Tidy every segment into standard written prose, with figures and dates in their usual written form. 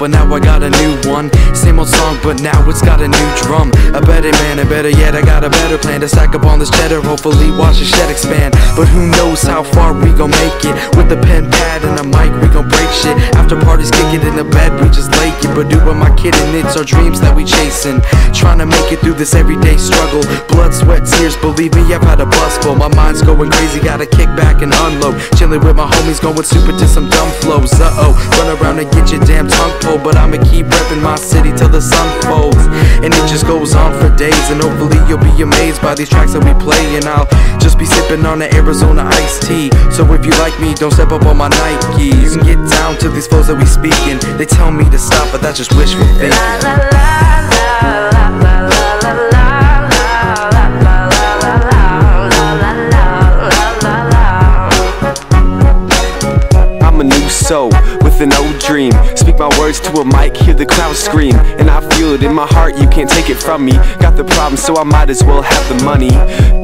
but now I got a new one. Same old song, but now it's got a new drum. A better man, and better yet, I got a better plan to stack up on this cheddar, hopefully watch the shed expand. But who knows how far we gon' make it. With a pen, pad, and a mic, we gon' break shit. After parties, kick it in the bed, we just lake it. But do what my kid and it's our dreams that we chasing. Trying to make it through this everyday struggle. Blood, sweat, tears, believe me, I've had a bus full. My mind's going crazy, gotta kick back and unload. Chilling with my homies, going super to some dumb flows. Run around and get your damn tongue pulled, but I'ma keep repping my city till the sun folds. And it just goes on for days, and hopefully you'll be amazed by these tracks that we play. And I'll just be sipping on the Arizona iced tea. So if you like me, don't step up on my Nikes. You can get down to these flows that we speaking. They tell me to stop, but that's just wishful thinking. I'm a new soul with an old dream. Speak my words to a mic, hear the crowd scream, and I feel it in my heart, you can't take it from me. Got the problem, so I might as well have the money,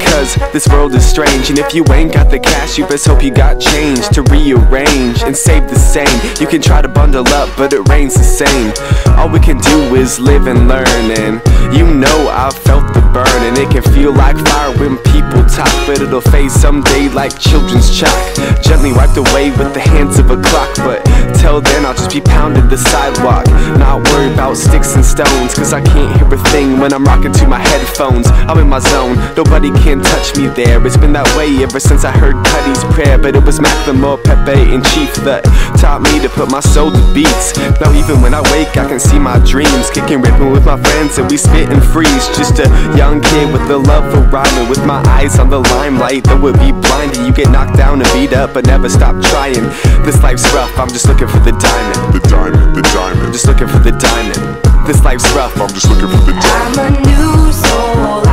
cause this world is strange. And if you ain't got the cash, you best hope you got change to rearrange and save the same. You can try to bundle up, but it rains the same. All we can do is live and learn, and you know I've felt the burn. And it can feel like fire when people talk, but it'll fade someday like children's chalk, gently wiped away with the hands of a clock. But till then I'll just be pounding the sidewalk, not worried about sticks and stones, cause I can't hear a thing when I'm rocking to my headphones. I'm in my zone, nobody can touch me there. It's been that way ever since I heard Cuddy's prayer. But it was Macklemore, Pepe, and Chief that taught me to put my soul to beats. Now even when I wake I can see my dreams, kicking, ripping with my friends, and we spit and freeze. Just a young kid with the love for rhyming, with my eyes on the limelight. Though it be blinding, you get knocked down and beat up, but never stop trying. This life's rough, I'm just looking for the diamond. The diamond, the diamond. Just looking for the diamond. This life's rough, I'm just looking for the diamond. I'm a new soul.